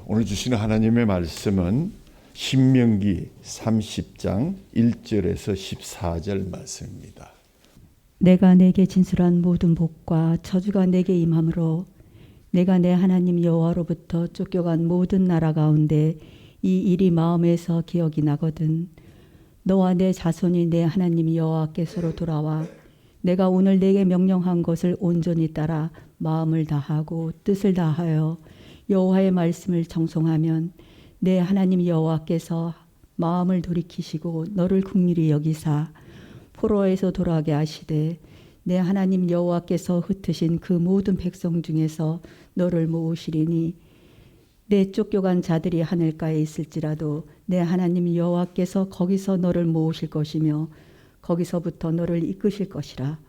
오늘 주시는 하나님의 말씀은 신명기 30장 1절에서 14절 말씀입니다. 내가 내게 진술한 모든 복과 저주가 내게 임함으로 내가 내 하나님 여호와로부터 쫓겨간 모든 나라 가운데 이 일이 마음에서 기억이 나거든. 너와 내 자손이 내 하나님 여호와께서로 돌아와 내가 오늘 내게 명령한 것을 온전히 따라 마음을 다하고 뜻을 다하여 여호와의 말씀을 청송하면 내 하나님 여호와께서 마음을 돌이키시고 너를 긍휼히 여기사 포로에서 돌아가게 하시되 내 하나님 여호와께서 흩으신 그 모든 백성 중에서 너를 모으시리니 내 쫓겨간 자들이 하늘가에 있을지라도 내 하나님 여호와께서 거기서 너를 모으실 것이며 거기서부터 너를 이끄실 것이라.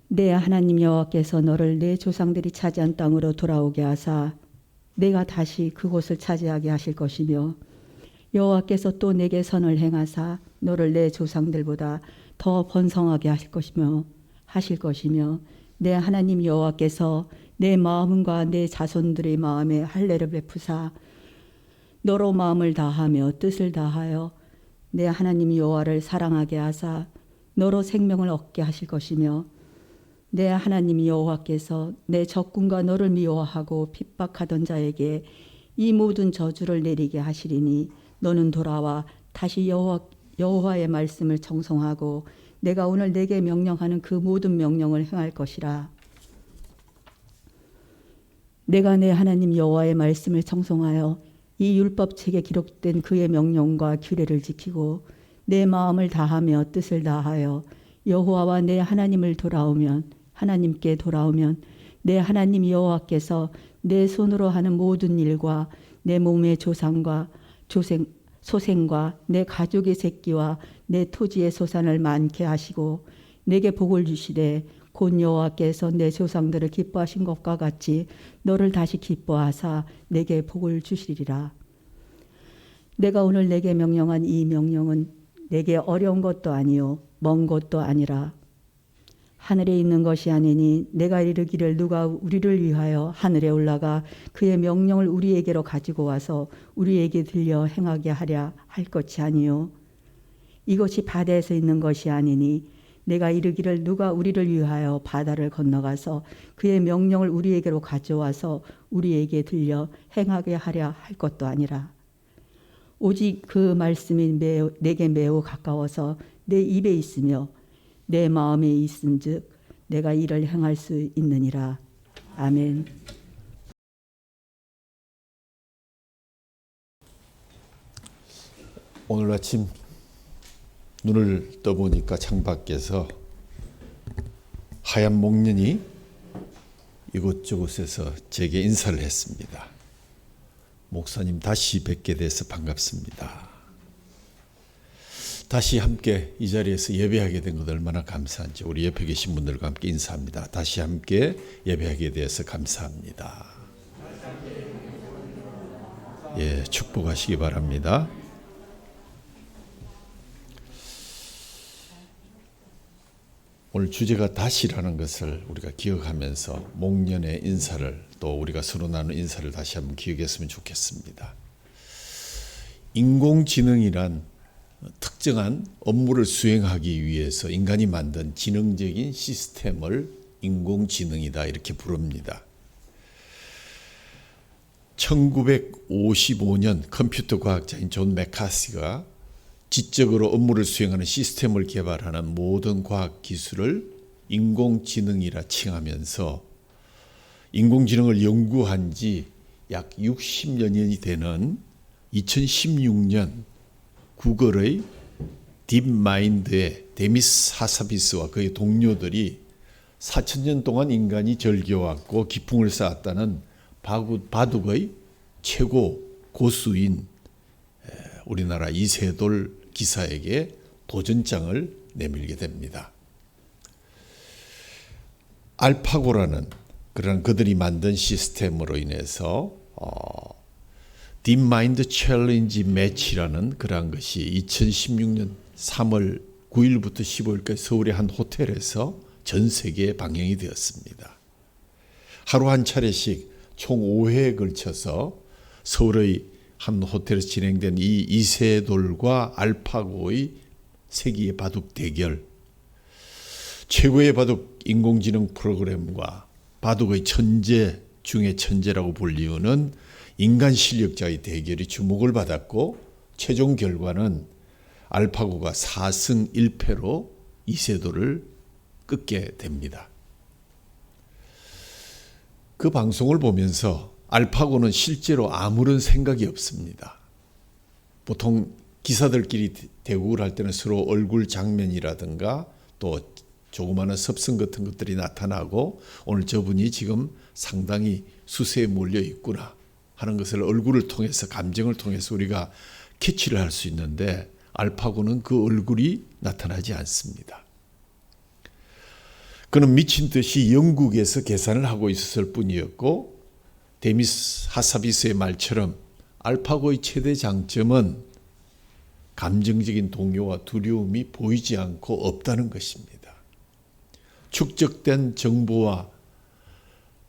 내 하나님 여호와께서 너를 내 조상들이 차지한 땅으로 돌아오게 하사 내가 다시 그곳을 차지하게 하실 것이며 여호와께서 또 내게 선을 행하사 너를 내 조상들보다 더 번성하게 하실 것이며 내 하나님 여호와께서 내 마음과 내 자손들의 마음에 할례를 베푸사 너로 마음을 다하며 뜻을 다하여 내 하나님 여호와를 사랑하게 하사 너로 생명을 얻게 하실 것이며 내 하나님 여호와께서 내 적군과 너를 미워하고 핍박하던 자에게 이 모든 저주를 내리게 하시리니 너는 돌아와 다시 여호와의 말씀을 청송하고 내가 오늘 내게 명령하는 그 모든 명령을 행할 것이라. 내가 내 하나님 여호와의 말씀을 청송하여 이 율법책에 기록된 그의 명령과 규례를 지키고 내 마음을 다하며 뜻을 다하여 여호와와 내 하나님께 돌아오면 내 하나님 여호와께서 내 손으로 하는 모든 일과 내 몸의 소생과 내 가족의 새끼와 내 토지의 소산을 많게 하시고 내게 복을 주시되 곧 여호와께서 내 조상들을 기뻐하신 것과 같이 너를 다시 기뻐하사 내게 복을 주시리라. 내가 오늘 내게 명령한 이 명령은 내게 어려운 것도 아니요 먼 것도 아니라 하늘에 있는 것이 아니니 내가 이르기를 누가 우리를 위하여 하늘에 올라가 그의 명령을 우리에게로 가지고 와서 우리에게 들려 행하게 하랴 할 것이 아니요 이것이 바다에서 있는 것이 아니니 내가 이르기를 누가 우리를 위하여 바다를 건너가서 그의 명령을 우리에게로 가져와서 우리에게 들려 행하게 하랴 할 것도 아니라 오직 그 말씀이 내게 매우 가까워서 내 입에 있으며 내 마음에 있은즉 내가 이를 행할 수 있느니라. 아멘. 오늘 아침 눈을 떠보니까 창밖에서 하얀 목련이 이곳저곳에서 제게 인사를 했습니다. 목사님 다시 뵙게 돼서 반갑습니다. 다시 함께 이 자리에서 예배하게 된 것 얼마나 감사한지 우리 옆에 계신 분들과 함께 인사합니다. 다시 함께 예배하게 되어서 감사합니다. 축복하시기 바랍니다. 오늘 주제가 다시라는 것을 우리가 기억하면서 목련의 인사를 또 우리가 서로 나눈 인사를 다시 한번 기억했으면 좋겠습니다. 인공지능이란 특정한 업무를 수행하기 위해서 인간이 만든 지능적인 시스템을 인공지능이다 이렇게 부릅니다. 1955년 컴퓨터 과학자인 존 맥카시가 지적으로 업무를 수행하는 시스템을 개발하는 모든 과학 기술을 인공지능이라 칭하면서 인공지능을 연구한 지 약 60여 년이 되는 2016년 구글의 딥마인드의 데미스 하사비스와 그의 동료들이 4,000년 동안 인간이 즐겨왔고 기풍을 쌓았다는 바둑의 최고 고수인 우리나라 이세돌 기사에게 도전장을 내밀게 됩니다. 알파고라는 그런 그들이 만든 시스템으로 인해서 딥마인드 챌린지 매치라는 그러한 것이 2016년 3월 9일부터 15일까지 서울의 한 호텔에서 전 세계에 방영이 되었습니다. 하루 한 차례씩 총 5회에 걸쳐서 서울의 한 호텔에서 진행된 이 이세돌과 알파고의 세기의 바둑 대결, 최고의 바둑 인공지능 프로그램과 바둑의 천재 중의 천재라고 불리우는 인간 실력자의 대결이 주목을 받았고, 최종 결과는 알파고가 4승 1패로 이세돌을 꺾게 됩니다. 그 방송을 보면서 알파고는 실제로 아무런 생각이 없습니다. 보통 기사들끼리 대국을 할 때는 서로 얼굴 장면이라든가 또 조그마한 섭성 같은 것들이 나타나고, 오늘 저분이 지금 상당히 수세에 몰려 있구나 하는 것을 얼굴을 통해서, 감정을 통해서 우리가 캐치를 할 수 있는데, 알파고는 그 얼굴이 나타나지 않습니다. 그는 미친 듯이 영국에서 계산을 하고 있었을 뿐이었고, 데미스 하사비스의 말처럼 알파고의 최대 장점은 감정적인 동요와 두려움이 보이지 않고 없다는 것입니다. 축적된 정보와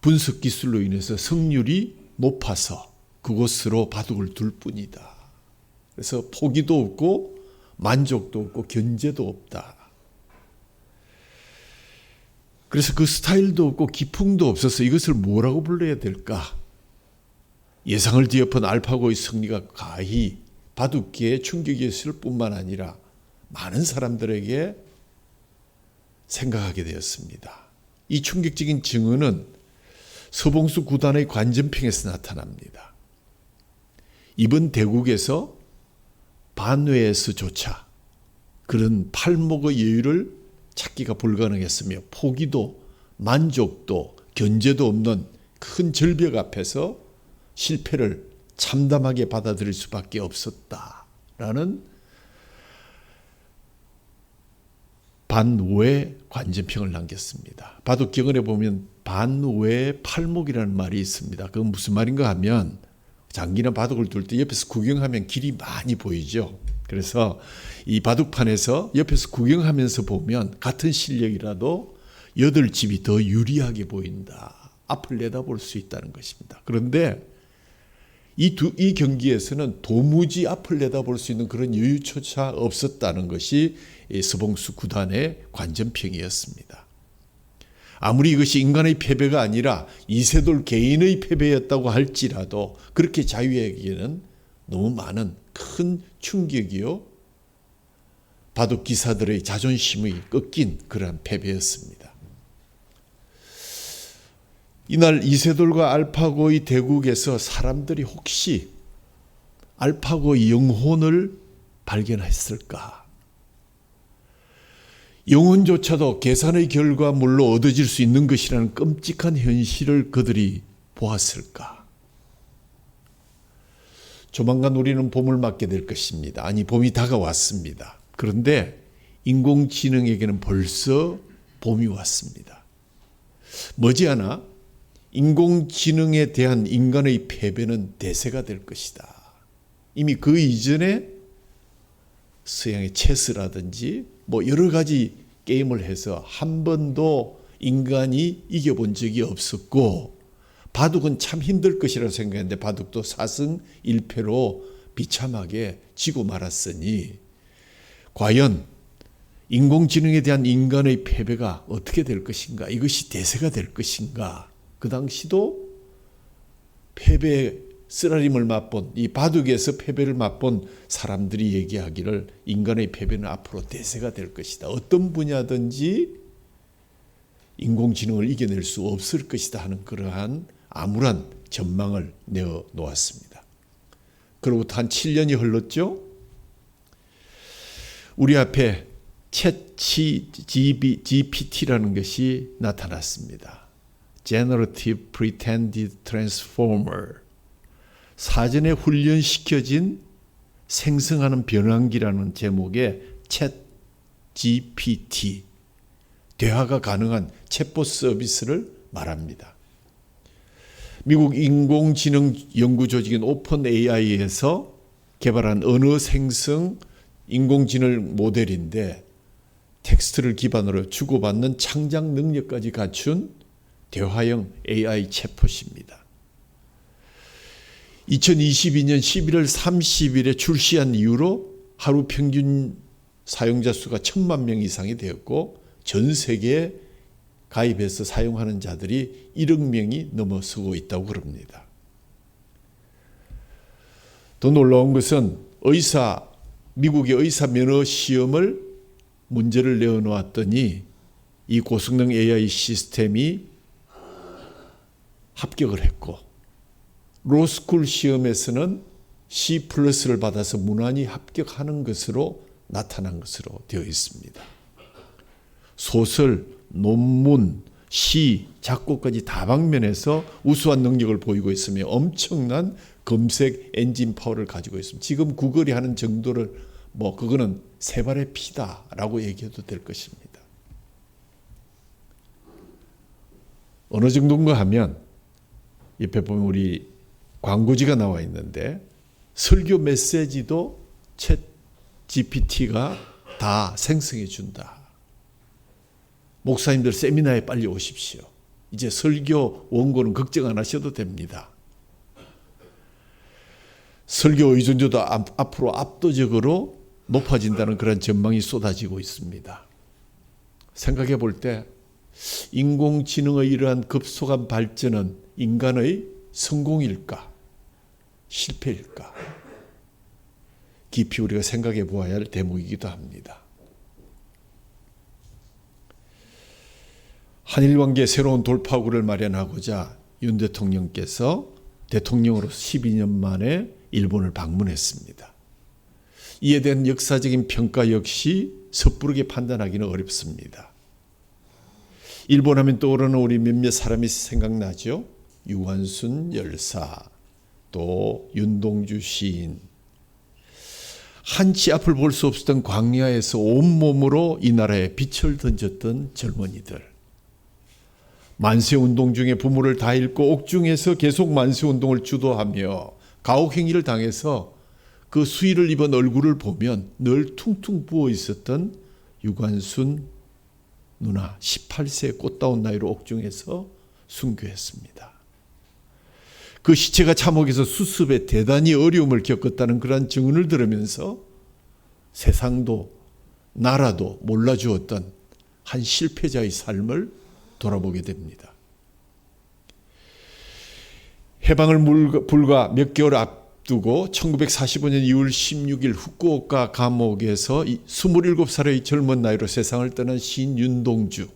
분석 기술로 인해서 승률이 높아서 그곳으로 바둑을 둘 뿐이다. 그래서 포기도 없고 만족도 없고 견제도 없다. 그래서 그 스타일도 없고 기풍도 없어서 이것을 뭐라고 불러야 될까? 예상을 뒤엎은 알파고의 승리가 가히 바둑계에 충격이었을 뿐만 아니라 많은 사람들에게 생각하게 되었습니다. 이 충격적인 증언은 서봉수 구단의 관전평에서 나타납니다. 이번 대국에서 반회에서조차 그런 팔목의 여유를 찾기가 불가능했으며, 포기도 만족도 견제도 없는 큰 절벽 앞에서 실패를 참담하게 받아들일 수밖에 없었다라는 반우의 관전평을 남겼습니다. 바둑경언에 보면 반우의 팔목이라는 말이 있습니다. 그건 무슨 말인가 하면, 장기나 바둑을 둘 때 옆에서 구경하면 길이 많이 보이죠. 그래서 이 바둑판에서 옆에서 구경하면서 보면 같은 실력이라도 8집이 더 유리하게 보인다. 앞을 내다볼 수 있다는 것입니다. 그런데 이 경기에서는 도무지 앞을 내다볼 수 있는 그런 여유조차 없었다는 것이 서봉수 구단의 관전평이었습니다. 아무리 이것이 인간의 패배가 아니라 이세돌 개인의 패배였다고 할지라도 그렇게 자유에게는 너무 많은 큰 충격이요, 바둑 기사들의 자존심이 꺾인 그러한 패배였습니다. 이날 이세돌과 알파고의 대국에서 사람들이 혹시 알파고의 영혼을 발견했을까? 영혼조차도 계산의 결과물로 얻어질 수 있는 것이라는 끔찍한 현실을 그들이 보았을까? 조만간 우리는 봄을 맞게 될 것입니다. 아니, 봄이 다가왔습니다. 그런데 인공지능에게는 벌써 봄이 왔습니다. 머지않아 인공지능에 대한 인간의 패배는 대세가 될 것이다. 이미 그 이전에 서양의 체스라든지 여러 가지 게임을 해서 한 번도 인간이 이겨본 적이 없었고, 바둑은 참 힘들 것이라고 생각했는데 바둑도 4승 1패로 비참하게 지고 말았으니, 과연 인공지능에 대한 인간의 패배가 어떻게 될 것인가? 이것이 대세가 될 것인가? 그 당시도 패배의 쓰라림을 맛본, 이 바둑에서 패배를 맛본 사람들이 얘기하기를 인간의 패배는 앞으로 대세가 될 것이다. 어떤 분야든지 인공지능을 이겨낼 수 없을 것이다 하는 그러한 암울한 전망을 내어놓았습니다. 그로부터 한 7년이 흘렀죠. 우리 앞에 챗GPT라는 것이 나타났습니다. Generative Pretended Transformer, 사전에 훈련시켜진 생성하는 변환기라는 제목의 챗GPT, 대화가 가능한 챗봇 서비스를 말합니다. 미국 인공지능 연구조직인 오픈AI에서 개발한 언어 생성 인공지능 모델인데, 텍스트를 기반으로 주고받는 창작 능력까지 갖춘 대화형 AI 챗봇입니다. 2022년 11월 30일에 출시한 이후로 하루 평균 사용자 수가 1,000만 명 이상이 되었고 전 세계에 가입해서 사용하는 자들이 1억 명이 넘어서고 있다고 그럽니다. 더 놀라운 것은 미국의 의사 면허 시험을 문제를 내어놓았더니 이 고성능 AI 시스템이 합격을 했고 로스쿨 시험에서는 C+를 받아서 무난히 합격하는 것으로 나타난 것으로 되어 있습니다. 소설, 논문, 시, 작곡까지 다방면에서 우수한 능력을 보이고 있으며 엄청난 검색 엔진 파워를 가지고 있습니다. 지금 구글이 하는 정도를 그거는 세 발의 피다라고 얘기해도 될 것입니다. 어느 정도인가 하면 옆에 보면 우리 광고지가 나와 있는데 설교 메시지도 챗 GPT가 다 생성해 준다. 목사님들 세미나에 빨리 오십시오. 이제 설교 원고는 걱정 안 하셔도 됩니다. 설교 의존도도 앞으로 압도적으로 높아진다는 그런 전망이 쏟아지고 있습니다. 생각해 볼 때 인공지능의 이러한 급속한 발전은 인간의 성공일까? 실패일까? 깊이 우리가 생각해 보아야 할 대목이기도 합니다. 한일 관계의 새로운 돌파구를 마련하고자 윤 대통령께서 대통령으로 12년 만에 일본을 방문했습니다. 이에 대한 역사적인 평가 역시 섣부르게 판단하기는 어렵습니다. 일본 하면 떠오르는 우리 몇몇 사람이 생각나죠. 유관순 열사, 또 윤동주 시인. 한치 앞을 볼 수 없었던 광야에서 온몸으로 이 나라에 빛을 던졌던 젊은이들. 만세운동 중에 부모를 다 잃고 옥중에서 계속 만세운동을 주도하며 가혹행위를 당해서 그 수의를 입은 얼굴을 보면 늘 퉁퉁 부어 있었던 유관순 누나 18세의 꽃다운 나이로 옥중에서 순교했습니다. 그 시체가 참혹에서 수습에 대단히 어려움을 겪었다는 그러한 증언을 들으면서 세상도 나라도 몰라주었던 한 실패자의 삶을 돌아보게 됩니다. 해방을 불과 몇 개월 앞두고 1945년 2월 16일 후쿠오카 감옥에서 27살의 젊은 나이로 세상을 떠난 시인 윤동주.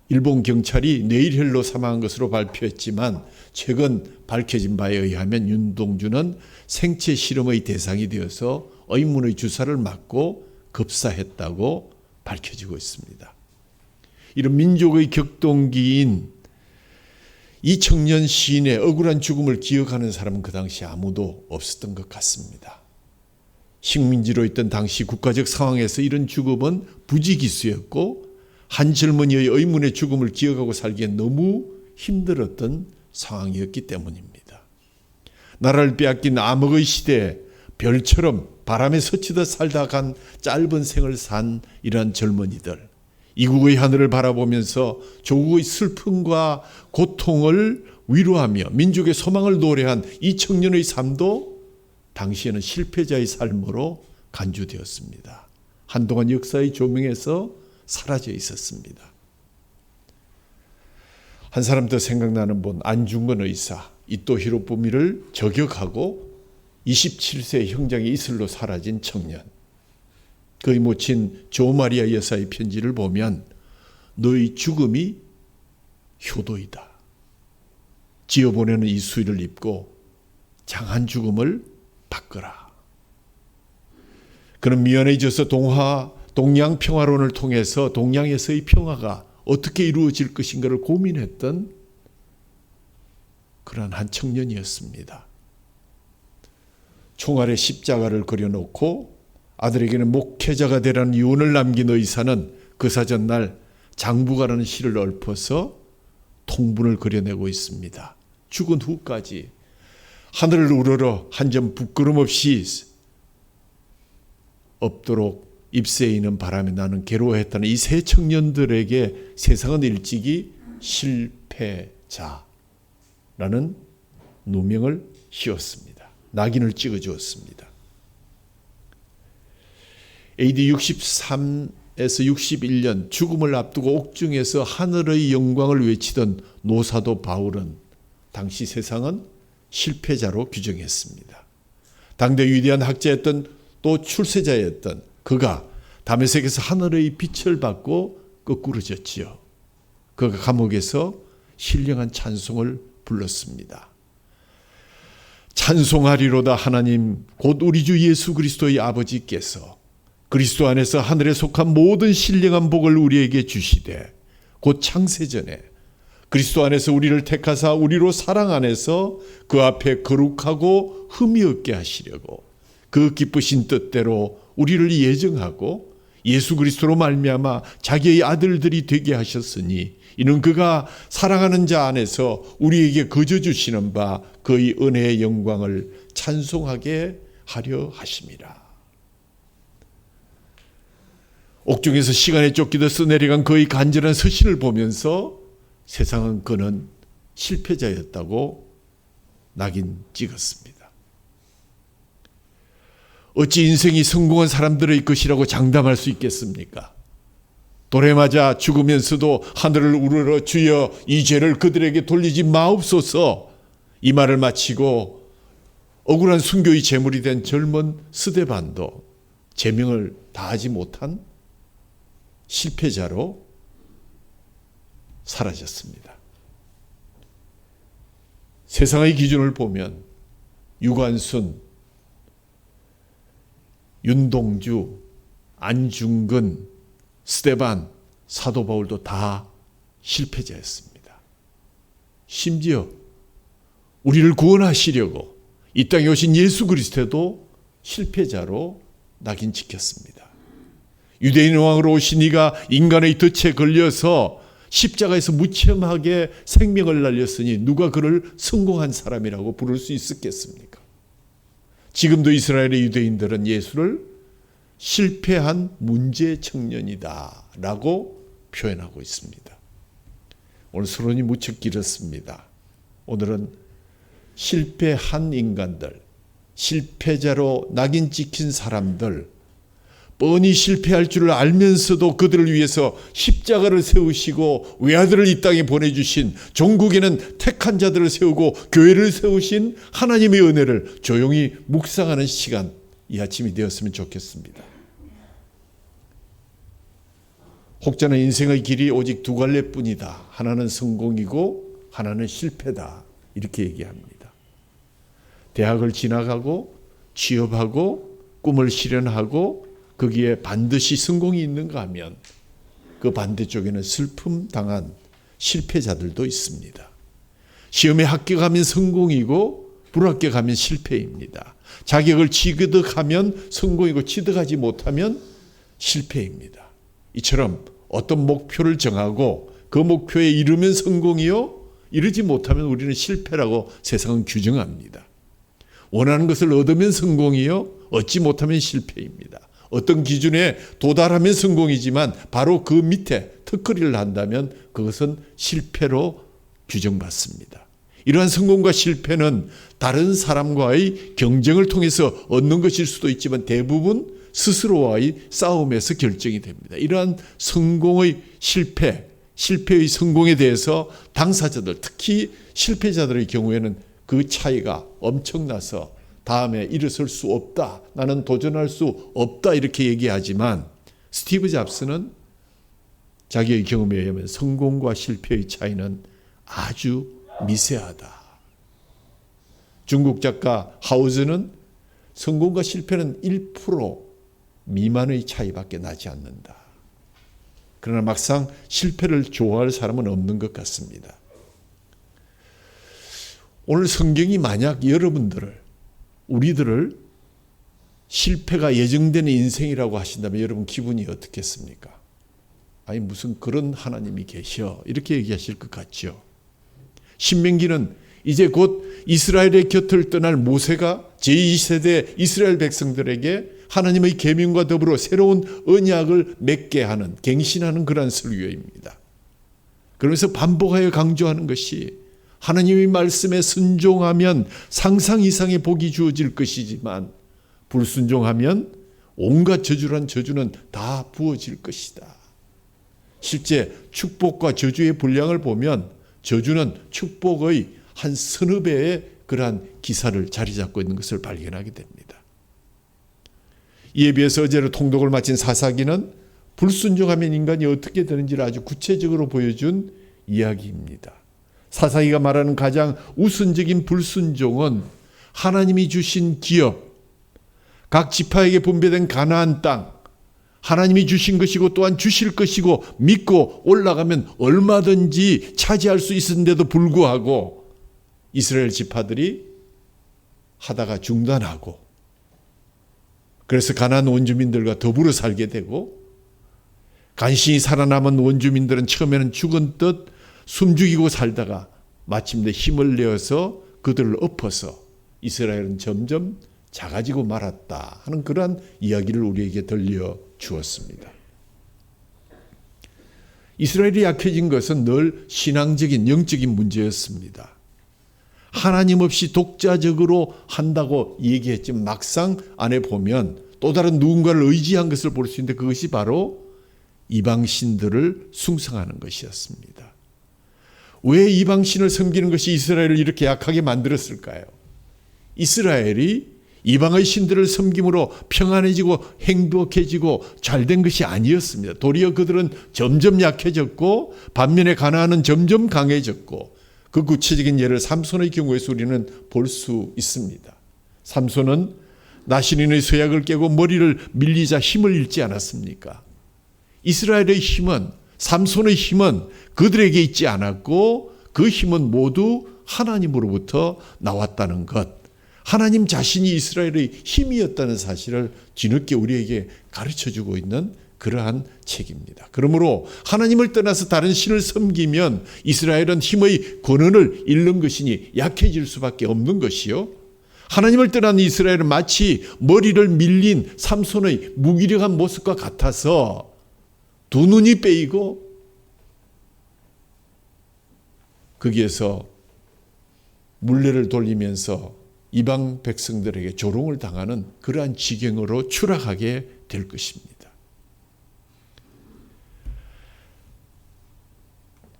일본 경찰이 뇌일혈로 사망한 것으로 발표했지만 최근 밝혀진 바에 의하면 윤동주는 생체 실험의 대상이 되어서 의문의 주사를 맞고 급사했다고 밝혀지고 있습니다. 이런 민족의 격동기인 이 청년 시인의 억울한 죽음을 기억하는 사람은 그 당시 아무도 없었던 것 같습니다. 식민지로 있던 당시 국가적 상황에서 이런 죽음은 부지기수였고 한 젊은이의 의문의 죽음을 기억하고 살기엔 너무 힘들었던 상황이었기 때문입니다. 나라를 빼앗긴 암흑의 시대에 별처럼 바람에 스치듯 살다 간 짧은 생을 산 이러한 젊은이들, 이국의 하늘을 바라보면서 조국의 슬픔과 고통을 위로하며 민족의 소망을 노래한 이 청년의 삶도 당시에는 실패자의 삶으로 간주되었습니다. 한동안 역사의 조명에서 사라져 있었습니다. 한 사람 더 생각나는 분, 안중근 의사, 이토 히로부미를 저격하고 27세 형장의 이슬로 사라진 청년. 그의 모친 조마리아 여사의 편지를 보면 너의 죽음이 효도이다. 지어보내는 이 수의를 입고 장한 죽음을 바꿔라. 그는 미안해져서 동양 평화론을 통해서 동양에서의 평화가 어떻게 이루어질 것인가를 고민했던 그러한 한 청년이었습니다. 총알에 십자가를 그려놓고 아들에게는 목회자가 되라는 유언을 남긴 의사는 그 사전날 장부가라는 시를 읊어서 통분을 그려내고 있습니다. 죽은 후까지 하늘을 우러러 한 점 부끄럼 없이 없도록 잎새이는 바람에 나는 괴로워했다는 이 세 청년들에게 세상은 일찍이 실패자라는 누명을 씌웠습니다. 낙인을 찍어주었습니다. AD 63에서 61년 죽음을 앞두고 옥중에서 하늘의 영광을 외치던 노사도 바울은 당시 세상은 실패자로 규정했습니다. 당대 위대한 학자였던 또 출세자였던 그가 다메섹에서 하늘의 빛을 받고 거꾸러졌지요. 그가 감옥에서 신령한 찬송을 불렀습니다. 찬송하리로다 하나님 곧 우리 주 예수 그리스도의 아버지께서 그리스도 안에서 하늘에 속한 모든 신령한 복을 우리에게 주시되 곧 창세전에 그리스도 안에서 우리를 택하사 우리로 사랑 안에서 그 앞에 거룩하고 흠이 없게 하시려고 그 기쁘신 뜻대로 우리를 예정하고 예수 그리스도로 말미암아 자기의 아들들이 되게 하셨으니 이는 그가 사랑하는 자 안에서 우리에게 거저 주시는 바 그의 은혜의 영광을 찬송하게 하려 하심이라. 옥중에서 시간에 쫓기듯 써내려간 그의 간절한 서신을 보면서 세상은 그는 실패자였다고 낙인 찍었습니다. 어찌 인생이 성공한 사람들의 것이라고 장담할 수 있겠습니까? 돌에 맞아 죽으면서도 하늘을 우러러 주여 이 죄를 그들에게 돌리지 마옵소서 이 말을 마치고 억울한 순교의 제물이 된 젊은 스데반도 제명을 다하지 못한 실패자로 사라졌습니다. 세상의 기준을 보면 유관순, 윤동주, 안중근, 스데반, 사도 바울도 다 실패자였습니다. 심지어 우리를 구원하시려고 이 땅에 오신 예수 그리스도도 실패자로 낙인 찍혔습니다. 유대인 왕으로 오신 이가 인간의 덫에 걸려서 십자가에서 무참하게 생명을 날렸으니 누가 그를 성공한 사람이라고 부를 수 있었겠습니까? 지금도 이스라엘의 유대인들은 예수를 실패한 문제 청년이다 라고 표현하고 있습니다. 오늘 서론이 무척 길었습니다. 오늘은 실패한 인간들, 실패자로 낙인 찍힌 사람들, 뻔히 실패할 줄을 알면서도 그들을 위해서 십자가를 세우시고 외아들을 이 땅에 보내주신, 종국에는 택한 자들을 세우고 교회를 세우신 하나님의 은혜를 조용히 묵상하는 시간, 이 아침이 되었으면 좋겠습니다. 혹자는 인생의 길이 오직 두 갈래뿐이다. 하나는 성공이고 하나는 실패다. 이렇게 얘기합니다. 대학을 진학하고 취업하고 꿈을 실현하고 거기에 반드시 성공이 있는가 하면 그 반대쪽에는 슬픔 당한 실패자들도 있습니다. 시험에 합격하면 성공이고 불합격하면 실패입니다. 자격을 취득하면 성공이고 취득하지 못하면 실패입니다. 이처럼 어떤 목표를 정하고 그 목표에 이르면 성공이요, 이르지 못하면 우리는 실패라고 세상은 규정합니다. 원하는 것을 얻으면 성공이요, 얻지 못하면 실패입니다. 어떤 기준에 도달하면 성공이지만 바로 그 밑에 턱걸이를 한다면 그것은 실패로 규정받습니다. 이러한 성공과 실패는 다른 사람과의 경쟁을 통해서 얻는 것일 수도 있지만 대부분 스스로와의 싸움에서 결정이 됩니다. 이러한 성공의 실패, 실패의 성공에 대해서 당사자들, 특히 실패자들의 경우에는 그 차이가 엄청나서 다음에 일어설 수 없다, 나는 도전할 수 없다 이렇게 얘기하지만 스티브 잡스는 자기의 경험에 의하면 성공과 실패의 차이는 아주 미세하다. 중국 작가 하우즈는 성공과 실패는 1% 미만의 차이밖에 나지 않는다. 그러나 막상 실패를 좋아할 사람은 없는 것 같습니다. 오늘 성경이 만약 우리들을 실패가 예정되는 인생이라고 하신다면 여러분 기분이 어떻겠습니까? 아니 무슨 그런 하나님이 계셔 이렇게 얘기하실 것 같죠. 신명기는 이제 곧 이스라엘의 곁을 떠날 모세가 제2세대 이스라엘 백성들에게 하나님의 계명과 더불어 새로운 언약을 맺게 하는, 갱신하는 그러한 설교입니다. 그러면서 반복하여 강조하는 것이 하나님의 말씀에 순종하면 상상 이상의 복이 주어질 것이지만 불순종하면 온갖 저주란 저주는 다 부어질 것이다. 실제 축복과 저주의 분량을 보면 저주는 축복의 한 서너 배의 그러한 기사를 자리 잡고 있는 것을 발견하게 됩니다. 이에 비해서 어제로 통독을 마친 사사기는 불순종하면 인간이 어떻게 되는지를 아주 구체적으로 보여준 이야기입니다. 사사기가 말하는 가장 우선적인 불순종은 하나님이 주신 기업, 각 지파에게 분배된 가나안 땅, 하나님이 주신 것이고 또한 주실 것이고 믿고 올라가면 얼마든지 차지할 수 있었는데도 불구하고 이스라엘 지파들이 하다가 중단하고, 그래서 가나안 원주민들과 더불어 살게 되고, 간신히 살아남은 원주민들은 처음에는 죽은 듯 숨죽이고 살다가 마침내 힘을 내어서 그들을 엎어서 이스라엘은 점점 작아지고 말았다 하는 그러한 이야기를 우리에게 들려주었습니다. 이스라엘이 약해진 것은 늘 신앙적인 영적인 문제였습니다. 하나님 없이 독자적으로 한다고 얘기했지만 막상 안에 보면 또 다른 누군가를 의지한 것을 볼 수 있는데 그것이 바로 이방신들을 숭상하는 것이었습니다. 왜 이방신을 섬기는 것이 이스라엘을 이렇게 약하게 만들었을까요? 이스라엘이 이방의 신들을 섬김으로 평안해지고 행복해지고 잘된 것이 아니었습니다. 도리어 그들은 점점 약해졌고 반면에 가나안은 점점 강해졌고, 그 구체적인 예를 삼손의 경우에서 우리는 볼 수 있습니다. 삼손은 나시린의 서약을 깨고 머리를 밀리자 힘을 잃지 않았습니까? 이스라엘의 힘은, 삼손의 힘은 그들에게 있지 않았고 그 힘은 모두 하나님으로부터 나왔다는 것, 하나님 자신이 이스라엘의 힘이었다는 사실을 뒤늦게 우리에게 가르쳐주고 있는 그러한 책입니다. 그러므로 하나님을 떠나서 다른 신을 섬기면 이스라엘은 힘의 권한을 잃는 것이니 약해질 수밖에 없는 것이요, 하나님을 떠난 이스라엘은 마치 머리를 밀린 삼손의 무기력한 모습과 같아서 두 눈이 빼이고 거기에서 물레를 돌리면서 이방 백성들에게 조롱을 당하는 그러한 지경으로 추락하게 될 것입니다.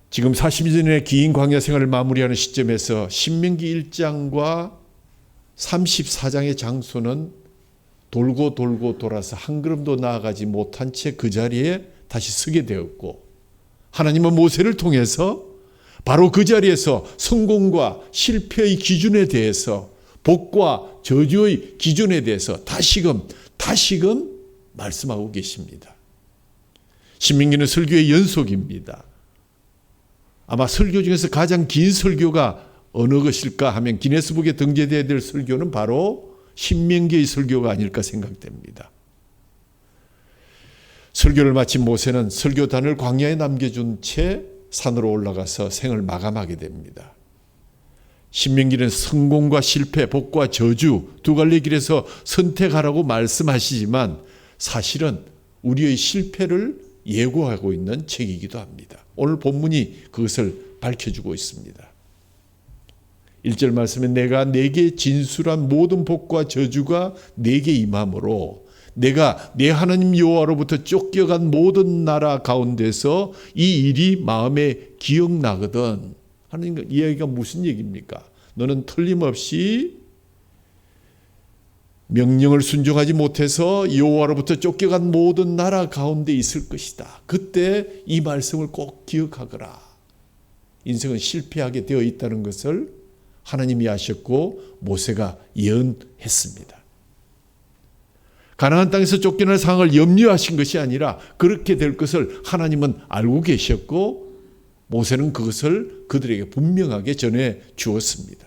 지금 40년의 긴 광야 생활을 마무리하는 시점에서 신명기 1장과 34장의 장소는 돌고 돌고 돌아서 한 걸음도 나아가지 못한 채 그 자리에 다시 서게 되었고, 하나님은 모세를 통해서 바로 그 자리에서 성공과 실패의 기준에 대해서, 복과 저주의 기준에 대해서 다시금 말씀하고 계십니다. 신명기는 설교의 연속입니다. 아마 설교 중에서 가장 긴 설교가 어느 것일까 하면 기네스북에 등재되어야 될 설교는 바로 신명기의 설교가 아닐까 생각됩니다. 설교를 마친 모세는 설교단을 광야에 남겨준 채 산으로 올라가서 생을 마감하게 됩니다. 신명기는 성공과 실패, 복과 저주 두 갈래 길에서 선택하라고 말씀하시지만 사실은 우리의 실패를 예고하고 있는 책이기도 합니다. 오늘 본문이 그것을 밝혀주고 있습니다. 1절 말씀에 내가 내게 진술한 모든 복과 저주가 내게 임함으로 내가 내 하나님 여호와로부터 쫓겨간 모든 나라 가운데서 이 일이 마음에 기억나거든. 하나님, 이 얘기가 무슨 얘기입니까? 너는 틀림없이 명령을 순종하지 못해서 여호와로부터 쫓겨간 모든 나라 가운데 있을 것이다. 그때 이 말씀을 꼭 기억하거라. 인생은 실패하게 되어 있다는 것을 하나님이 아셨고 모세가 예언했습니다. 가나안 땅에서 쫓겨날 상황을 염려하신 것이 아니라 그렇게 될 것을 하나님은 알고 계셨고 모세는 그것을 그들에게 분명하게 전해 주었습니다.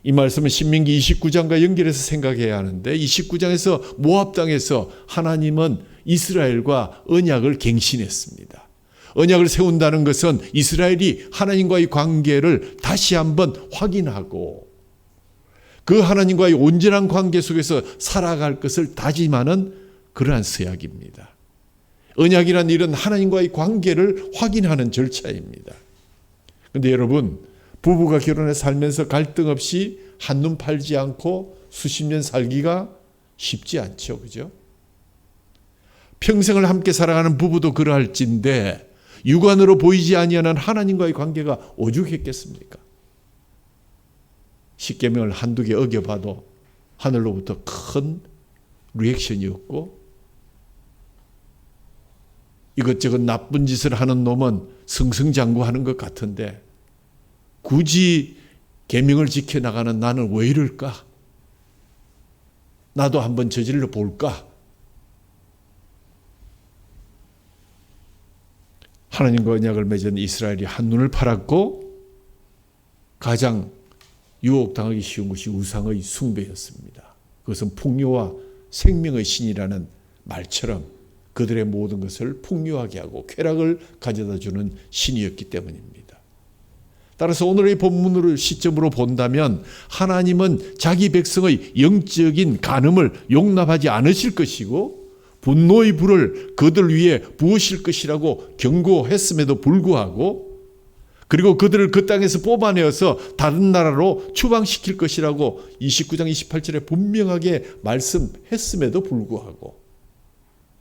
이 말씀은 신명기 29장과 연결해서 생각해야 하는데, 29장에서 모압 땅에서 하나님은 이스라엘과 언약을 갱신했습니다. 언약을 세운다는 것은 이스라엘이 하나님과의 관계를 다시 한번 확인하고 그 하나님과의 온전한 관계 속에서 살아갈 것을 다짐하는 그러한 서약입니다. 언약이란 일은 하나님과의 관계를 확인하는 절차입니다. 근데 여러분, 부부가 결혼해 살면서 갈등 없이 한눈 팔지 않고 수십 년 살기가 쉽지 않죠. 그죠? 평생을 함께 살아가는 부부도 그러할진데 육안으로 보이지 아니하는 하나님과의 관계가 오죽했겠습니까? 십계명을 한두 개 어겨봐도 하늘로부터 큰 리액션이었고, 이것저것 나쁜 짓을 하는 놈은 승승장구하는 것 같은데 굳이 계명을 지켜나가는 나는 왜 이럴까? 나도 한번 저질러 볼까? 하나님과 언약을 맺은 이스라엘이 한눈을 팔았고, 가장 유혹당하기 쉬운 것이 우상의 숭배였습니다. 그것은 풍요와 생명의 신이라는 말처럼 그들의 모든 것을 풍요하게 하고 쾌락을 가져다주는 신이었기 때문입니다. 따라서 오늘의 본문을 시점으로 본다면 하나님은 자기 백성의 영적인 간음을 용납하지 않으실 것이고 분노의 불을 그들 위에 부으실 것이라고 경고했음에도 불구하고, 그리고 그들을 그 땅에서 뽑아내어서 다른 나라로 추방시킬 것이라고 29장 28절에 분명하게 말씀했음에도 불구하고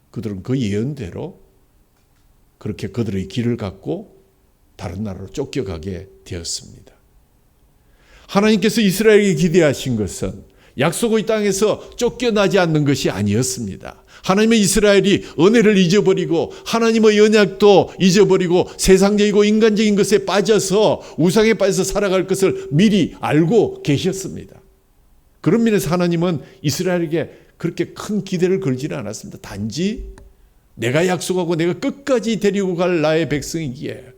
그들은 그 예언대로 그렇게 그들의 길을 갖고 다른 나라로 쫓겨가게 되었습니다. 하나님께서 이스라엘에게 기대하신 것은 약속의 땅에서 쫓겨나지 않는 것이 아니었습니다. 하나님은 이스라엘이 은혜를 잊어버리고 하나님의 언약도 잊어버리고 세상적이고 인간적인 것에 빠져서 우상에 빠져서 살아갈 것을 미리 알고 계셨습니다. 그런 면에서 하나님은 이스라엘에게 그렇게 큰 기대를 걸지는 않았습니다. 단지 내가 약속하고 내가 끝까지 데리고 갈 나의 백성이기에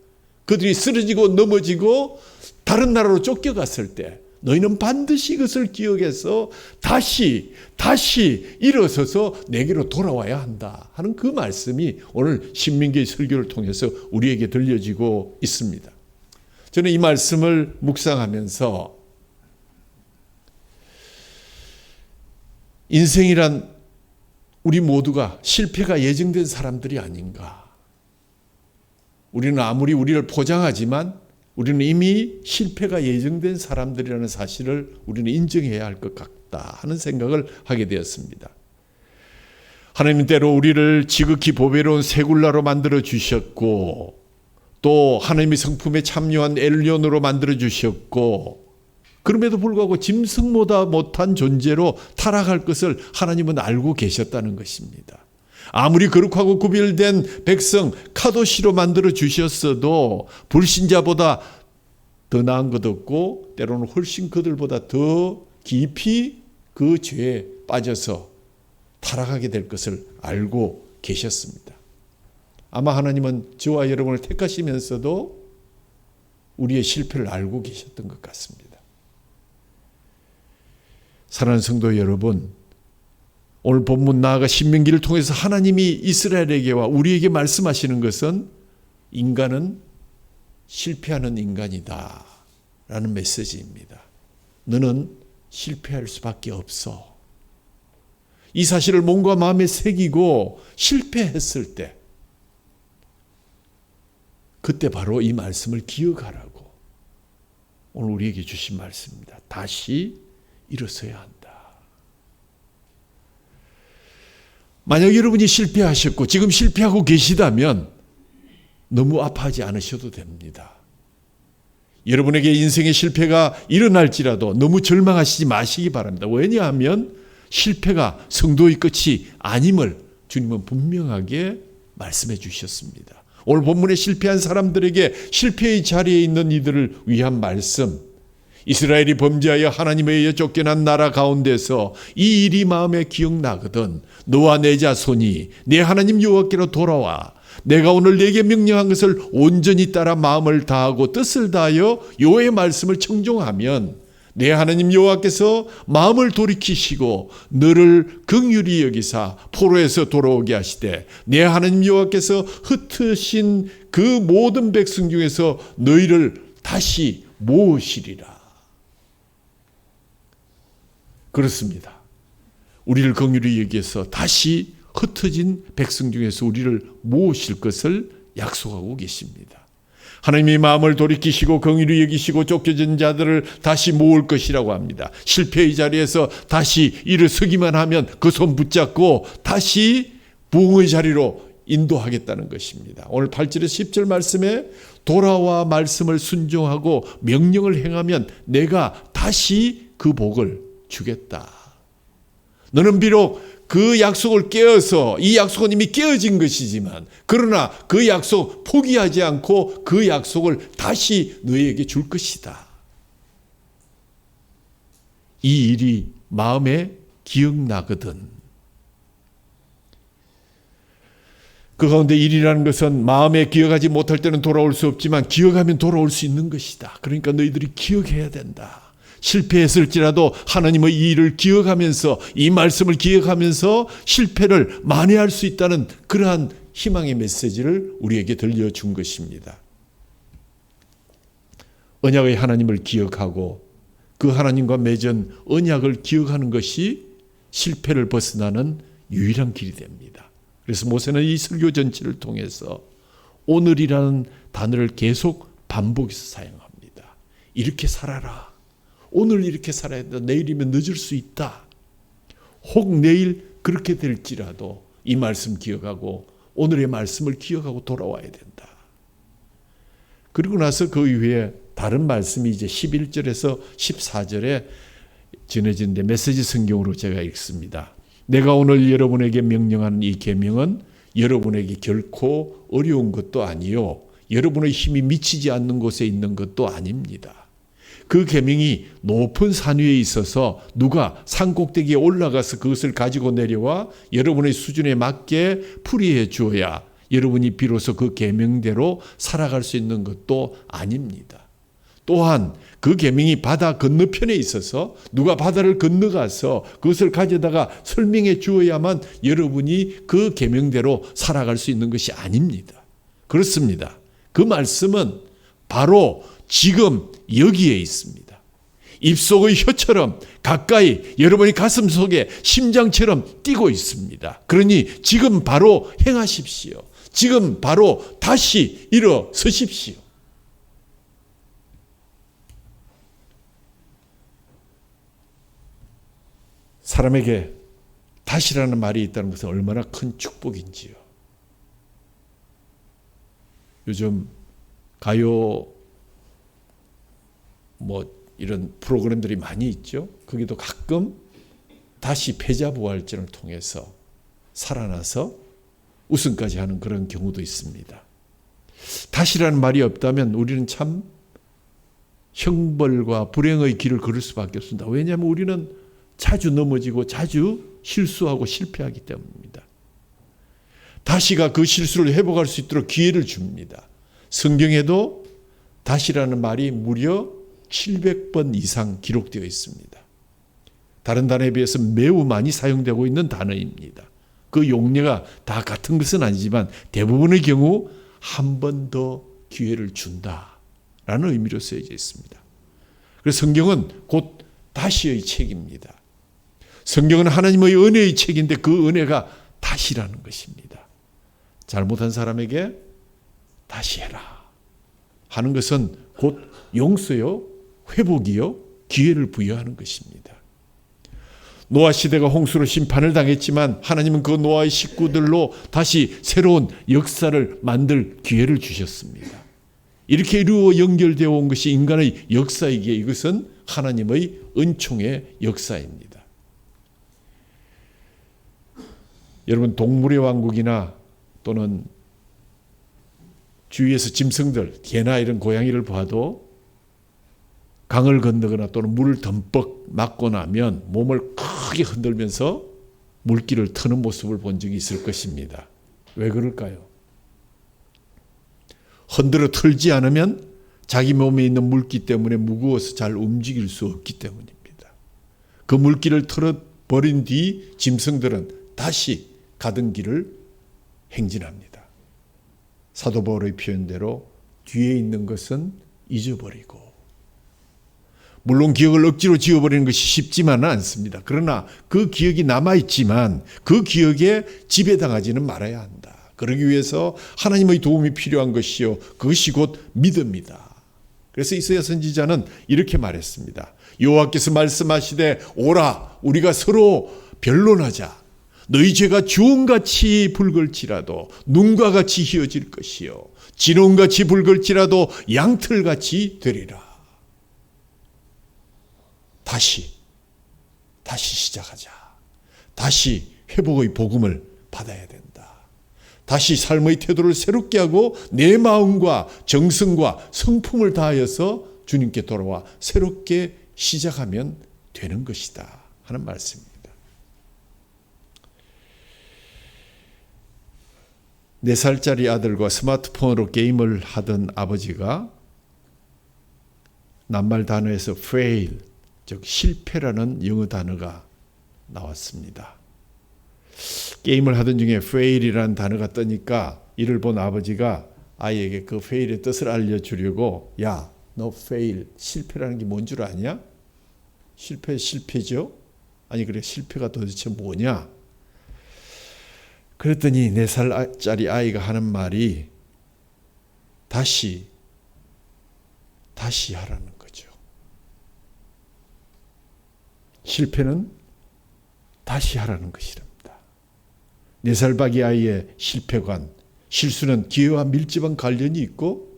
그들이 쓰러지고 넘어지고 다른 나라로 쫓겨갔을 때 너희는 반드시 이것을 기억해서 다시 일어서서 내게로 돌아와야 한다 하는 그 말씀이 오늘 신명기의 설교를 통해서 우리에게 들려지고 있습니다. 저는 이 말씀을 묵상하면서 인생이란 우리 모두가 실패가 예정된 사람들이 아닌가. 우리는 아무리 우리를 포장하지만 우리는 이미 실패가 예정된 사람들이라는 사실을 우리는 인정해야 할 것 같다 하는 생각을 하게 되었습니다. 하나님은 때로 우리를 지극히 보배로운 새굴라로 만들어 주셨고 또 하나님의 성품에 참여한 엘리온으로 만들어 주셨고 그럼에도 불구하고 짐승보다 못한 존재로 타락할 것을 하나님은 알고 계셨다는 것입니다. 아무리 거룩하고 구별된 백성 카도시로 만들어 주셨어도 불신자보다 더 나은 것 없고 때로는 훨씬 그들보다 더 깊이 그 죄에 빠져서 타락하게 될 것을 알고 계셨습니다. 아마 하나님은 저와 여러분을 택하시면서도 우리의 실패를 알고 계셨던 것 같습니다. 사랑하는 성도 여러분, 오늘 본문 나아가 신명기를 통해서 하나님이 이스라엘에게와 우리에게 말씀하시는 것은 인간은 실패하는 인간이다 라는 메시지입니다. 너는 실패할 수밖에 없어. 이 사실을 몸과 마음에 새기고 실패했을 때 그때 바로 이 말씀을 기억하라고 오늘 우리에게 주신 말씀입니다. 다시 일어서야 한다. 만약 여러분이 실패하셨고 지금 실패하고 계시다면 너무 아파하지 않으셔도 됩니다. 여러분에게 인생의 실패가 일어날지라도 너무 절망하시지 마시기 바랍니다. 왜냐하면 실패가 성도의 끝이 아님을 주님은 분명하게 말씀해 주셨습니다. 오늘 본문에 실패한 사람들에게 실패의 자리에 있는 이들을 위한 말씀, 이스라엘이 범죄하여 하나님에 의해 쫓겨난 나라 가운데서 이 일이 마음에 기억나거든 너와 내 자손이 내 하나님 여호와께로 돌아와 내가 오늘 내게 명령한 것을 온전히 따라 마음을 다하고 뜻을 다하여 여호와의 말씀을 청종하면 내 하나님 여호와께서 마음을 돌이키시고 너를 긍휼히 여기사 포로에서 돌아오게 하시되 내 하나님 여호와께서 흩으신 그 모든 백성 중에서 너희를 다시 모으시리라. 그렇습니다. 우리를 긍휼히 여기서 다시 흩어진 백성 중에서 우리를 모으실 것을 약속하고 계십니다. 하나님이 마음을 돌이키시고 긍휼히 여기시고 쫓겨진 자들을 다시 모을 것이라고 합니다. 실패의 자리에서 다시 일어서기만 하면 그 손 붙잡고 다시 부흥의 자리로 인도하겠다는 것입니다. 오늘 8절에서 10절 말씀에 돌아와 말씀을 순종하고 명령을 행하면 내가 다시 그 복을 주겠다. 너는 비록 그 약속을 깨어서 이 약속은 이미 깨어진 것이지만 그러나 그 약속 포기하지 않고 그 약속을 다시 너에게 줄 것이다. 이 일이 마음에 기억나거든. 그 가운데 일이라는 것은 마음에 기억하지 못할 때는 돌아올 수 없지만 기억하면 돌아올 수 있는 것이다. 그러니까 너희들이 기억해야 된다. 실패했을지라도 하나님의 이 일을 기억하면서 이 말씀을 기억하면서 실패를 만회할 수 있다는 그러한 희망의 메시지를 우리에게 들려준 것입니다. 언약의 하나님을 기억하고 그 하나님과 맺은 언약을 기억하는 것이 실패를 벗어나는 유일한 길이 됩니다. 그래서 모세는 이 설교 전체를 통해서 오늘이라는 단어를 계속 반복해서 사용합니다. 이렇게 살아라. 오늘 이렇게 살아야 된다. 내일이면 늦을 수 있다. 혹 내일 그렇게 될지라도 이 말씀 기억하고 오늘의 말씀을 기억하고 돌아와야 된다. 그리고 나서 그 이후에 다른 말씀이 이제 11절에서 14절에 전해진데 메시지 성경으로 제가 읽습니다. 내가 오늘 여러분에게 명령하는 이 계명은 여러분에게 결코 어려운 것도 아니요 여러분의 힘이 미치지 않는 곳에 있는 것도 아닙니다. 그 계명이 높은 산 위에 있어서 누가 산 꼭대기에 올라가서 그것을 가지고 내려와 여러분의 수준에 맞게 풀이해 주어야 여러분이 비로소 그 계명대로 살아갈 수 있는 것도 아닙니다. 또한 그 계명이 바다 건너편에 있어서 누가 바다를 건너가서 그것을 가져다가 설명해 주어야만 여러분이 그 계명대로 살아갈 수 있는 것이 아닙니다. 그렇습니다. 그 말씀은 바로 지금 여기에 있습니다. 입속의 혀처럼 가까이 여러분의 가슴 속에 심장처럼 뛰고 있습니다. 그러니 지금 바로 행하십시오. 지금 바로 다시 일어서십시오. 사람에게 다시라는 말이 있다는 것은 얼마나 큰 축복인지요. 요즘 가요 이런 프로그램들이 많이 있죠. 거기도 가끔 다시 패자부활전을 통해서 살아나서 우승까지 하는 그런 경우도 있습니다. 다시라는 말이 없다면 우리는 참 형벌과 불행의 길을 걸을 수밖에 없습니다. 왜냐하면 우리는 자주 넘어지고 자주 실수하고 실패하기 때문입니다. 다시가 그 실수를 회복할 수 있도록 기회를 줍니다. 성경에도 다시라는 말이 무려 700번 이상 기록되어 있습니다. 다른 단어에 비해서 매우 많이 사용되고 있는 단어입니다. 그 용례가 다 같은 것은 아니지만 대부분의 경우 한 번 더 기회를 준다라는 의미로 쓰여져 있습니다. 그래서 성경은 곧 다시의 책입니다. 성경은 하나님의 은혜의 책인데 그 은혜가 다시라는 것입니다. 잘못한 사람에게 다시 해라 하는 것은 곧 용서요, 회복이요, 기회를 부여하는 것입니다. 노아 시대가 홍수로 심판을 당했지만 하나님은 그 노아의 식구들로 다시 새로운 역사를 만들 기회를 주셨습니다. 이렇게 이루어 연결되어 온 것이 인간의 역사이기에 이것은 하나님의 은총의 역사입니다. 여러분 동물의 왕국이나 또는 주위에서 짐승들, 개나 이런 고양이를 봐도 강을 건너거나 또는 물을 덤뻑 맞고 나면 몸을 크게 흔들면서 물길을 트는 모습을 본 적이 있을 것입니다. 왜 그럴까요? 흔들어 틀지 않으면 자기 몸에 있는 물기 때문에 무거워서 잘 움직일 수 없기 때문입니다. 그 물길을 틀어버린 뒤 짐승들은 다시 가던 길을 행진합니다. 사도 바울의 표현대로 뒤에 있는 것은 잊어버리고, 물론 기억을 억지로 지워버리는 것이 쉽지만은 않습니다. 그러나 그 기억이 남아있지만 그 기억에 지배당하지는 말아야 한다. 그러기 위해서 하나님의 도움이 필요한 것이요, 그것이 곧 믿음이다. 그래서 이사야 선지자는 이렇게 말했습니다. 여호와께서 말씀하시되 오라 우리가 서로 변론하자. 너희 죄가 주홍같이 붉을지라도 눈과 같이 희어질 것이요 진홍같이 붉을지라도 양털같이 되리라. 다시 시작하자. 다시 회복의 복음을 받아야 된다. 다시 삶의 태도를 새롭게 하고 내 마음과 정성과 성품을 다하여서 주님께 돌아와 새롭게 시작하면 되는 것이다 하는 말씀입니다. 4살짜리 아들과 스마트폰으로 게임을 하던 아버지가 낱말 단어에서 fail, 즉 실패라는 영어 단어가 나왔습니다. 게임을 하던 중에 fail이라는 단어가 뜨니까 이를 본 아버지가 아이에게 그 fail의 뜻을 알려주려고 야, 너 fail, 실패라는 게 뭔 줄 아냐? 실패죠? 아니 그래 실패가 도대체 뭐냐? 그랬더니 4살짜리 아이가 하는 말이 다시 하라는 거죠. 실패는 다시 하라는 것이랍니다. 4살 박이 아이의 실패관, 실수는 기회와 밀접한 관련이 있고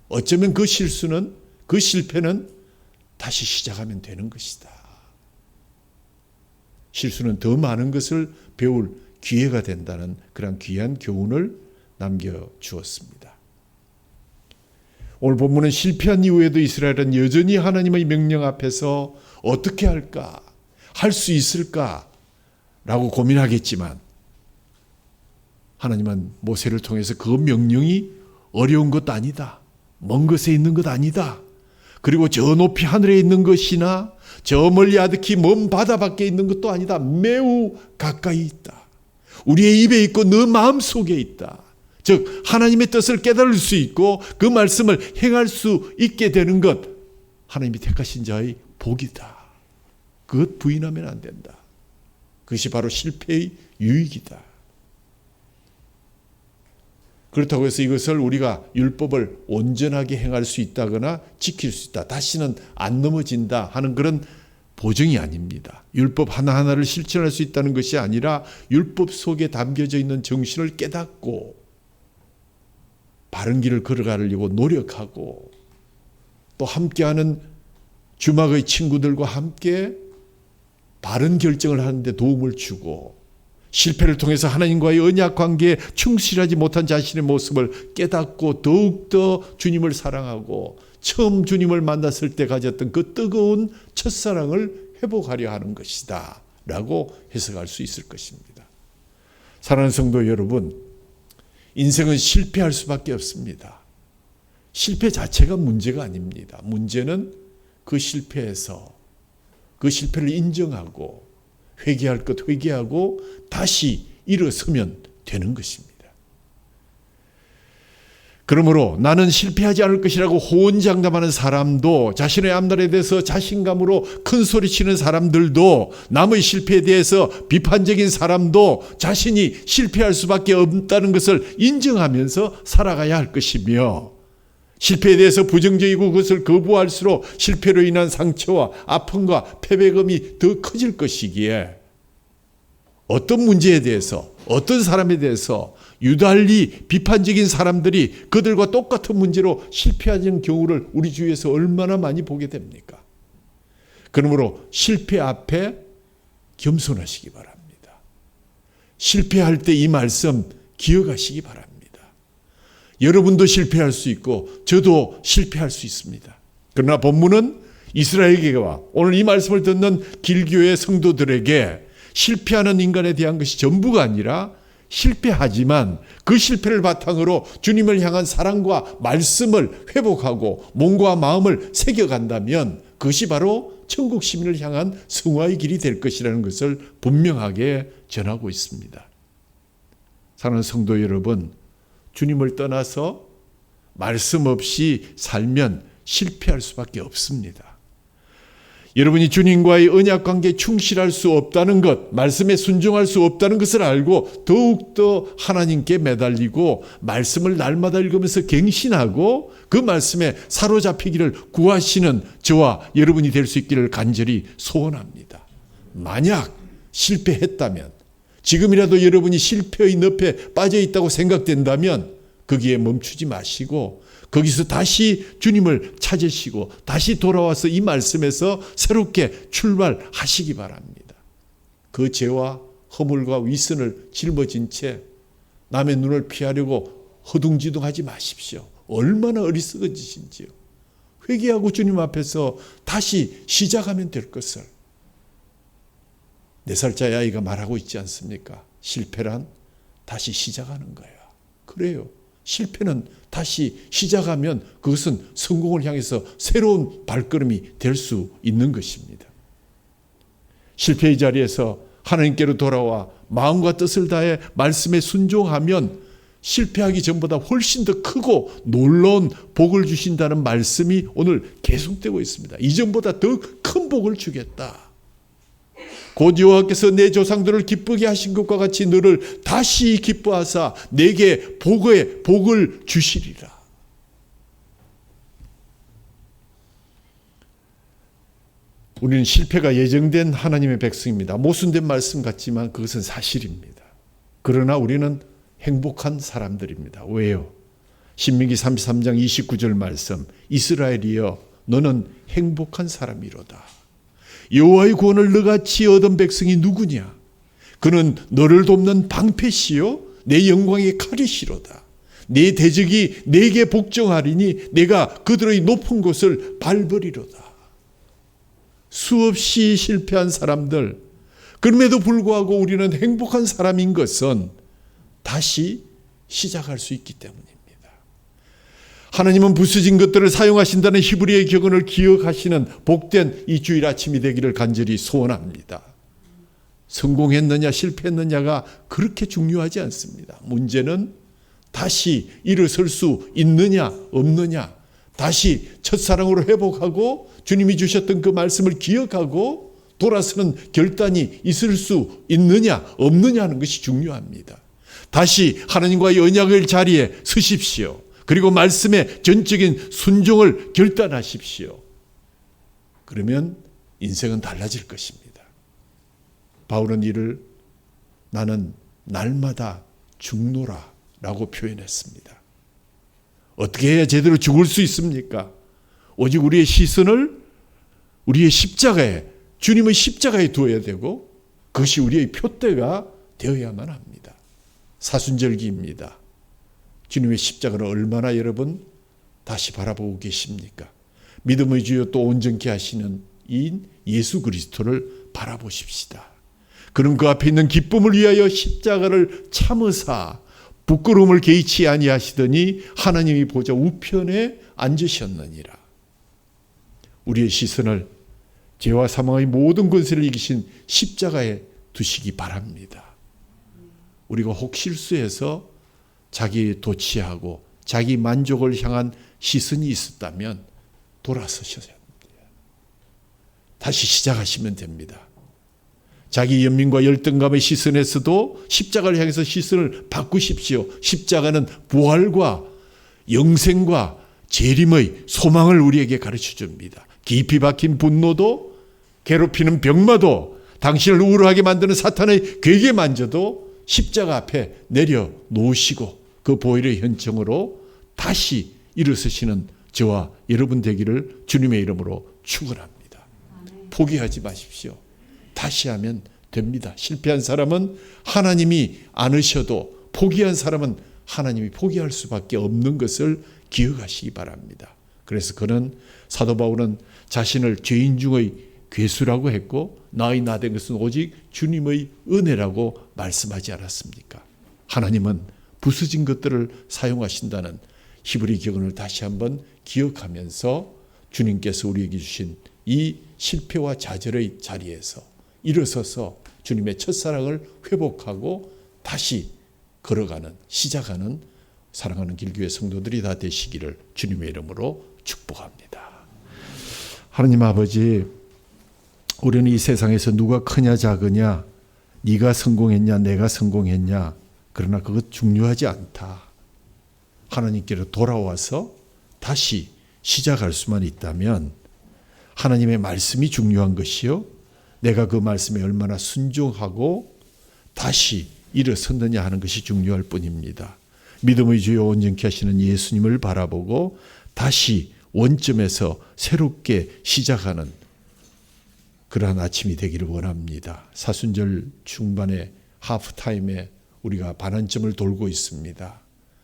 어쩌면 그 실패는 다시 시작하면 되는 것이다. 실수는 더 많은 것을 배울 기회가 된다는 그런 귀한 교훈을 남겨주었습니다. 오늘 본문은 실패한 이후에도 이스라엘은 여전히 하나님의 명령 앞에서 어떻게 할까? 할 수 있을까? 라고 고민하겠지만 하나님은 모세를 통해서 그 명령이 어려운 것 아니다. 먼 곳에 있는 것 아니다. 그리고 저 높이 하늘에 있는 것이나 저 멀리 아득히 먼 바다 밖에 있는 것도 아니다. 매우 가까이 있다. 우리의 입에 있고 너 마음속에 있다. 즉 하나님의 뜻을 깨달을 수 있고 그 말씀을 행할 수 있게 되는 것, 하나님이 택하신 자의 복이다. 그것 부인하면 안 된다. 그것이 바로 실패의 유익이다. 그렇다고 해서 이것을 우리가 율법을 온전하게 행할 수 있다거나 지킬 수 있다, 다시는 안 넘어진다 하는 그런 보증이 아닙니다. 율법 하나하나를 실천할 수 있다는 것이 아니라 율법 속에 담겨져 있는 정신을 깨닫고 바른 길을 걸어가려고 노력하고 또 함께하는 주막의 친구들과 함께 바른 결정을 하는데 도움을 주고 실패를 통해서 하나님과의 언약 관계에 충실하지 못한 자신의 모습을 깨닫고 더욱더 주님을 사랑하고 처음 주님을 만났을 때 가졌던 그 뜨거운 첫사랑을 회복하려 하는 것이다 라고 해석할 수 있을 것입니다. 사랑하는 성도 여러분, 인생은 실패할 수밖에 없습니다. 실패 자체가 문제가 아닙니다. 문제는 그 실패에서 그 실패를 인정하고 회개할 것 회개하고 다시 일어서면 되는 것입니다. 그러므로 나는 실패하지 않을 것이라고 호언장담하는 사람도, 자신의 앞날에 대해서 자신감으로 큰 소리치는 사람들도, 남의 실패에 대해서 비판적인 사람도 자신이 실패할 수밖에 없다는 것을 인정하면서 살아가야 할 것이며, 실패에 대해서 부정적이고 그것을 거부할수록 실패로 인한 상처와 아픔과 패배감이 더 커질 것이기에 어떤 문제에 대해서 어떤 사람에 대해서 유달리 비판적인 사람들이 그들과 똑같은 문제로 실패하는 경우를 우리 주위에서 얼마나 많이 보게 됩니까? 그러므로 실패 앞에 겸손하시기 바랍니다. 실패할 때 이 말씀 기억하시기 바랍니다. 여러분도 실패할 수 있고 저도 실패할 수 있습니다. 그러나 본문은 이스라엘에게와 오늘 이 말씀을 듣는 길교회 성도들에게 실패하는 인간에 대한 것이 전부가 아니라 실패하지만 그 실패를 바탕으로 주님을 향한 사랑과 말씀을 회복하고 몸과 마음을 새겨간다면 그것이 바로 천국 시민을 향한 승화의 길이 될 것이라는 것을 분명하게 전하고 있습니다. 사랑하는 성도 여러분, 주님을 떠나서 말씀 없이 살면 실패할 수밖에 없습니다. 여러분이 주님과의 언약 관계에 충실할 수 없다는 것, 말씀에 순종할 수 없다는 것을 알고 더욱더 하나님께 매달리고 말씀을 날마다 읽으면서 갱신하고 그 말씀에 사로잡히기를 구하시는 저와 여러분이 될 수 있기를 간절히 소원합니다. 만약 실패했다면, 지금이라도 여러분이 실패의 늪에 빠져 있다고 생각된다면 거기에 멈추지 마시고 거기서 다시 주님을 찾으시고 다시 돌아와서 이 말씀에서 새롭게 출발하시기 바랍니다. 그 죄와 허물과 위선을 짊어진 채 남의 눈을 피하려고 허둥지둥하지 마십시오. 얼마나 어리석어지신지요. 회개하고 주님 앞에서 다시 시작하면 될 것을 4살짜리 아이가 말하고 있지 않습니까? 실패란 다시 시작하는 거야. 그래요. 실패는 다시 시작하면 그것은 성공을 향해서 새로운 발걸음이 될 수 있는 것입니다. 실패의 자리에서 하나님께로 돌아와 마음과 뜻을 다해 말씀에 순종하면 실패하기 전보다 훨씬 더 크고 놀라운 복을 주신다는 말씀이 오늘 계속되고 있습니다. 이전보다 더 큰 복을 주겠다. 곧 여호와께서 내 조상들을 기쁘게 하신 것과 같이 너를 다시 기뻐하사 내게 복을 주시리라. 우리는 실패가 예정된 하나님의 백성입니다. 모순된 말씀 같지만 그것은 사실입니다. 그러나 우리는 행복한 사람들입니다. 왜요? 신명기 33장 29절 말씀, 이스라엘이여 너는 행복한 사람이로다. 여호와의 구원을 너같이 얻은 백성이 누구냐? 그는 너를 돕는 방패시요 내 영광의 칼이시로다. 내 대적이 내게 복종하리니 내가 그들의 높은 곳을 밟으리로다. 수없이 실패한 사람들, 그럼에도 불구하고 우리는 행복한 사람인 것은 다시 시작할 수 있기 때문입니다. 하나님은 부수진 것들을 사용하신다는 히브리의 격언을 기억하시는 복된 이 주일 아침이 되기를 간절히 소원합니다. 성공했느냐 실패했느냐가 그렇게 중요하지 않습니다. 문제는 다시 일어설 수 있느냐 없느냐, 다시 첫사랑으로 회복하고 주님이 주셨던 그 말씀을 기억하고 돌아서는 결단이 있을 수 있느냐 없느냐 하는 것이 중요합니다. 다시 하나님과의 언약의 자리에 서십시오. 그리고 말씀의 전적인 순종을 결단하십시오. 그러면 인생은 달라질 것입니다. 바울은 이를 나는 날마다 죽노라 라고 표현했습니다. 어떻게 해야 제대로 죽을 수 있습니까? 오직 우리의 시선을 우리의 십자가에, 주님의 십자가에 두어야 되고 그것이 우리의 표대가 되어야만 합니다. 사순절기입니다. 주님의 십자가를 얼마나 여러분 다시 바라보고 계십니까? 믿음의 주여 또 온전케 하시는 이 예수 그리스도를 바라보십시다. 그럼 그 앞에 있는 기쁨을 위하여 십자가를 참으사 부끄러움을 개의치 아니하시더니 하나님이 보좌 우편에 앉으셨느니라. 우리의 시선을 죄와 사망의 모든 권세를 이기신 십자가에 두시기 바랍니다. 우리가 혹 실수해서 자기 도취하고 자기 만족을 향한 시선이 있었다면 돌아서셔야 합니다. 다시 시작하시면 됩니다. 자기 연민과 열등감의 시선에서도 십자가를 향해서 시선을 바꾸십시오. 십자가는 부활과 영생과 재림의 소망을 우리에게 가르쳐 줍니다. 깊이 박힌 분노도, 괴롭히는 병마도, 당신을 우울하게 만드는 사탄의 괴계만져도 십자가 앞에 내려놓으시고 그 보혈의 현청으로 다시 일어서시는 저와 여러분 되기를 주님의 이름으로 축원합니다. 포기하지 마십시오. 다시 하면 됩니다. 실패한 사람은 하나님이 않으셔도 포기한 사람은 하나님이 포기할 수밖에 없는 것을 기억하시기 바랍니다. 그래서 그는, 사도 바울은 자신을 죄인 중의 괴수라고 했고 나의 나된 것은 오직 주님의 은혜라고 말씀하지 않았습니까? 하나님은 부수진 것들을 사용하신다는 히브리 격언을 다시 한번 기억하면서 주님께서 우리에게 주신 이 실패와 좌절의 자리에서 일어서서 주님의 첫사랑을 회복하고 다시 걸어가는, 시작하는 사랑하는 길교회 성도들이 다 되시기를 주님의 이름으로 축복합니다. 하나님 아버지, 우리는 이 세상에서 누가 크냐 작으냐, 네가 성공했냐 내가 성공했냐, 그러나 그것 중요하지 않다. 하나님께로 돌아와서 다시 시작할 수만 있다면 하나님의 말씀이 중요한 것이요, 내가 그 말씀에 얼마나 순종하고 다시 일어섰느냐 하는 것이 중요할 뿐입니다. 믿음의 주여 온전케 하시는 예수님을 바라보고 다시 원점에서 새롭게 시작하는 그러한 아침이 되기를 원합니다. 사순절 중반에 하프타임에 우리가 반환점을 돌고 있습니다.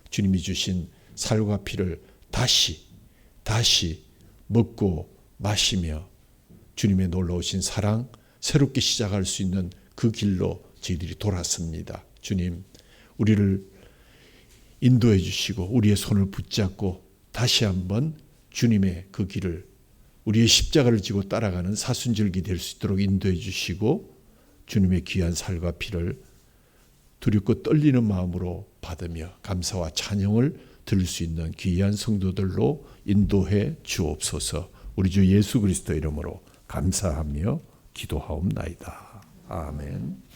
주님이 주신 살과 피를 다시 먹고 마시며 주님의 놀라우신 사랑, 새롭게 시작할 수 있는 그 길로 저희들이 돌았습니다. 주님, 우리를 인도해 주시고 우리의 손을 붙잡고 다시 한번 주님의 그 길을, 우리의 십자가를 지고 따라가는 사순절기 될 수 있도록 인도해 주시고 주님의 귀한 살과 피를 두렵고 떨리는 마음으로 받으며 감사와 찬양을 들을 수 있는 귀한 성도들로 인도해 주옵소서. 우리 주 예수 그리스도 이름으로 감사하며 기도하옵나이다. 아멘.